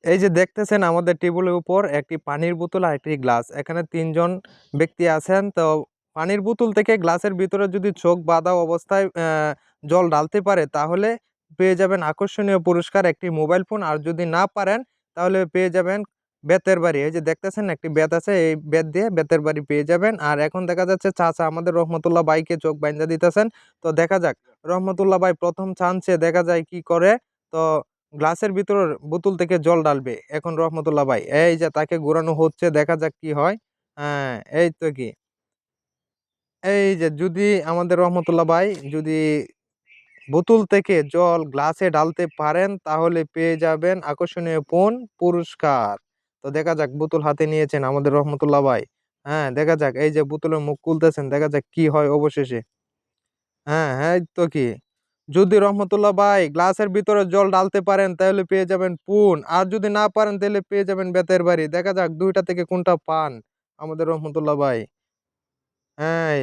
এই যে দেখতেছেন আমাদের টেবিলের উপর একটি পানির বোতল আর একটি গ্লাস। এখানে ৩ জন ব্যক্তি আছেন। তো পানির বোতল থেকে গ্লাসের ভিতরে যদি চোখ বাঁধা অবস্থায় জল ঢালতে পারে তাহলে পেয়ে যাবেন আকর্ষণীয় পুরস্কার একটি মোবাইল ফোন। আর যদি না পারেন তাহলে পেয়ে যাবেন বেতের বাড়ি। এই যে দেখতেছেন একটি বেত আছে, এই বেত দিয়ে বেতের বাড়ি পেয়ে যাবেন। আর এখন দেখা যাচ্ছে চাচা আমাদের রহমতুল্লাহ ভাইকে চোখ বাইন্ধা দিতেছেন। তো দেখা যাক রহমতুল্লাহ ভাই প্রথম চান্সে দেখা যায় কি করে। তো গ্লাসের ভিতর বোতল থেকে জল ঢালবে এখন রহমতুল্লাহ ভাই, এই যে তাকে ঘোরানো হচ্ছে, দেখা যাক কি হয়। হ্যাঁ, এই তো কি, এই যে যদি আমাদের রহমতুল্লাহ ভাই যদি বোতল থেকে জল গ্লাসে ঢালতে পারেন তাহলে পেয়ে যাবেন আকর্ষণীয় পুরস্কার। তো দেখা যাক, বোতল হাতে নিয়েছেন আমাদের রহমতুল্লাহ ভাই। হ্যাঁ, দেখা যাক, এই যে বোতলের মুখ খুলতেছেন, দেখা যাক কি হয় অবশেষে। হ্যাঁ, হ্যাঁ, এই তো কি, যদি রহমতুল্লাহ ভাই গ্লাসের ভিতরে জল ঢালতে পারেন তাহলে পেয়ে যাবেন পুন, আর যদি না পারেন তাহলে পেয়ে যাবেন বেতের বাড়ি। দেখা যাক দুইটা থেকে কোনটা পান আমাদের রহমতুল্লাহ ভাই। হ্যাঁ,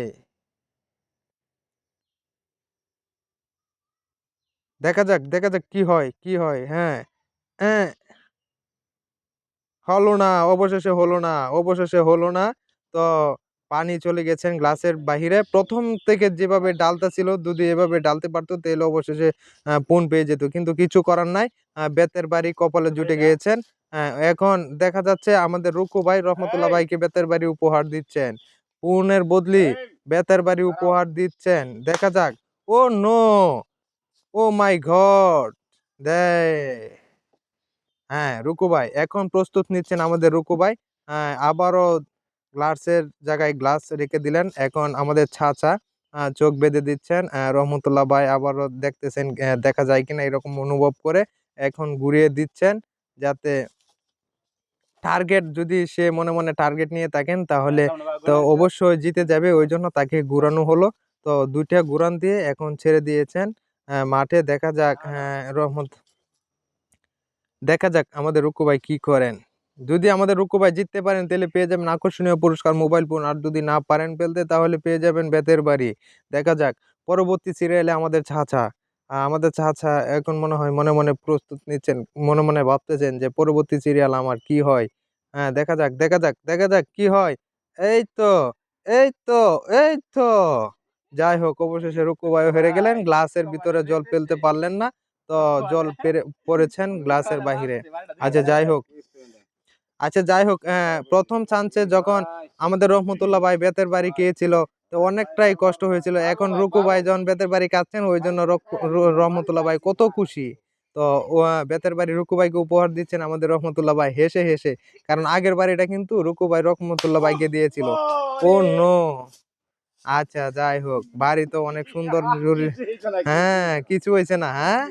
দেখা যাক, দেখা যাক কি হয়, কি হয়। হ্যাঁ, হ্যাঁ, হলো না, অবশেষে হলো না, অবশেষে হলো না। তো পানি চলে গেছেন গ্লাসের বাহিরে। প্রথম থেকে যেভাবে ডালতা ছিল, যদি এভাবে ডালতে পারতো তাহলে অবশেষে পুন পেয়ে যেত, কিন্তু কিছু করার নাই। বেতের বাড়ি কপালে জুটে গিয়েছেন। এখন দেখা যাচ্ছে আমাদের রুকু ভাই রহমতুল্লাহ ভাইকে বেতের বাড়ি উপহার দিচ্ছেন, পুনের বদলি বেতের বাড়ি উপহার দিচ্ছেন। দেখা যাক। ও নো, ও মাই গড, দেয়। হ্যাঁ, রুকু ভাই এখন প্রস্তুত নিচ্ছেন আমাদের রুকু ভাই। আবারও গ্লাসের জায়গায় গ্লাস রেখে দিলেন। এখন আমাদের ছাচা চোখ বেঁধে দিচ্ছেন। রহমতুল্লাহ ভাই আবারও দেখতেছেন দেখা যায় কিনা এরকম অনুভব করে এখন ঘুরিয়ে দিচ্ছেন, যাতে টার্গেট, যদি সে মনে মনে টার্গেট নিয়ে থাকেন তাহলে তো অবশ্যই জিতে যাবে, ওই জন্য তাকে ঘুরানো হলো। তো দুইটা ঘুরান দিয়ে এখন ছেড়ে দিয়েছেন মাঠে। দেখা যাক, হ্যাঁ, দেখা যাক আমাদের রুকু ভাই কি করেন। যদি আমাদের রুকু ভাই জিততে পারেন তাহলে পেয়ে যাবেন আকর্ষণীয় পুরস্কার মোবাইল ফোন, আর যদি না পারেন ফেলতে তাহলে পেয়ে যাবেন বেতের বাড়ি। দেখা যাক পরবর্তী সিরিয়ালে আমাদের চাচা, আমাদের চাচা এখন মনে হয় মনে মনে প্রস্তুত নিচ্ছেন, মনে মনে ভাবতেছেন যে পরবর্তী সিরিয়াল আমার কি হয়। হ্যাঁ, দেখা যাক, দেখা যাক, দেখা যাক কি হয়। এই তো, এই তো, এই তো, যাই হোক অবশেষে রুকু ভাই হেরে গেলেন, গ্লাসের ভিতরে জল ফেলতে পারলেন না। তো জল পড়েছেন গ্লাসের বাহিরে। আচ্ছা যাই হোক, আচ্ছা যাই হোক, প্রথম চান্সে যখন আমাদের রহমতুল্লাহ ভাই বেতের বাড়ি খেয়েছিল তো অনেকটাই কষ্ট হয়েছিল। এখন রুকু ভাই যখন বেতের বাড়ি খাচ্ছেন ওই জন্য রহমতুল্লাহ ভাই কত খুশি। তো ও বেতের বাড়ি রুকু ভাইকে উপহার দিচ্ছেন আমাদের রহমতুল্লাহ ভাই হেসে হেসে, কারণ আগের বাড়িটা কিন্তু রুকু ভাই রহমতুল্লাহ ভাইকে দিয়েছিল। ও নো, আচ্ছা যাই হোক, বাড়ি তো অনেক সুন্দর হ্যাঁ, কিছু হয়েছে না, হ্যাঁ,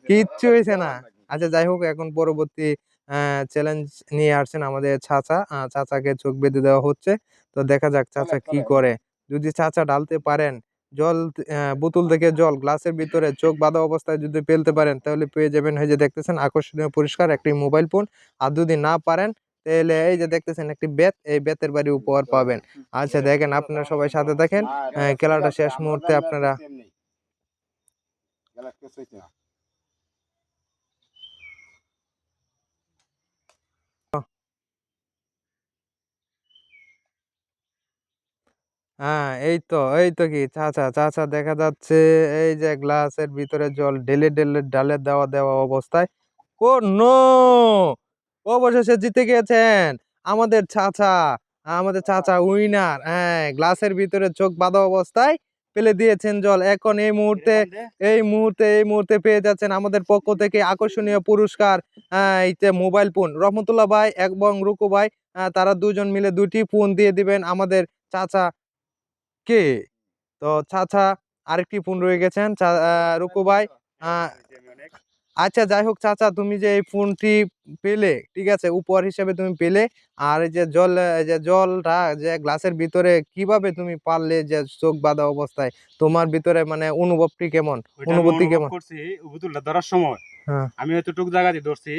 কিচ্ছু হয়েছে না। আচ্ছা যাই হোক, এখন পরবর্তী চ্যালেঞ্জ নিয়ে আসছেন আমাদের চাচা। চাচাকে চোখ বেঁধে দেওয়া হচ্ছে। তো দেখা যাক চাচা কি করে। যদি চাচা ঢালতে পারেন জল, বোতল থেকে জল গ্লাসের ভিতরে চোখ বাঁধা অবস্থায় যদি ফেলতে পারেন তাহলে পেয়ে যাবেন, এই যে দেখতেছেন আকর্ষণীয় পুরস্কার একটি মোবাইল ফোন। আর যদি না পারেন তাহলে এই যে দেখতেছেন একটি বেত, এই বেতের বাড়ি উপহার পাবেন। আচ্ছা দেখেন, আপনারা সবাই সাথে দেখেন, খেলাটা শেষ মুহূর্তে আপনারা। হ্যাঁ, এই তো, এই তো কি, চাচা চাচা দেখা যাচ্ছে এই যে গ্লাসের ভিতরে জল ঢেলে ঢেলে ঢালে দেওয়া দেওয়া অবস্থায়। ও নো, অবশেষে জিতে গিয়েছেন আমাদের চাচা। আমাদের চাচা উইনার। হ্যাঁ, গ্লাসের ভিতরে চোখ বাঁধা অবস্থায় ফেলে দিয়েছেন জল। এখন এই মুহূর্তে, এই মুহূর্তে পেয়ে যাচ্ছেন আমাদের পক্ষ থেকে আকর্ষণীয় পুরস্কার, এই যে মোবাইল ফোন। রহমতুল্লাহ ভাই এবং রুকু ভাই তারা দুজন মিলে দুটি ফোন দিয়ে দিবেন আমাদের চাচা কে। তো চাচা আরেকটি ফোন রয়ে গেছেন রুকু ভাই। আহ, আচ্ছা যাই হোক চাচা, তুমি যে এই ফোনটি পেলে, ঠিক আছে, উপহার হিসেবে তুমি পেলে। আর এই যে জল, এই যে জলটা যে গ্লাসের ভিতরে কিভাবে তুমি পারলে যে চোখ বাঁধা অবস্থায়, তোমার ভিতরে মানে অনুভবটি কেমন, অনুভূতি কেমন? করছি বোতলটা ধরার সময় হ্যাঁ, আমি এতটুকু জায়গা দিয়ে ধরছি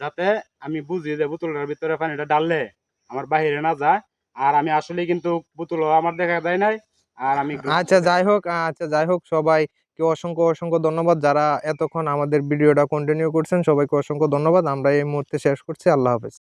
যাতে আমি বুঝি যে বোতলটার ভিতরে পানিটা ডাললে আমার বাহিরে না যায়। আর আমি আসলে কিন্তু বোতল আমার দেখা যায় নাই। আর আমি আচ্ছা যাই হোক, আচ্ছা যাই হোক, সবাই অসংখ্য অসংখ্য ধন্যবাদ। যারা এতক্ষণ আমাদের ভিডিওটা কন্টিনিউ করছেন সবাইকে অসংখ্য ধন্যবাদ। আমরা এই মুহূর্তে শেষ করছি। আল্লাহ হাফেজ।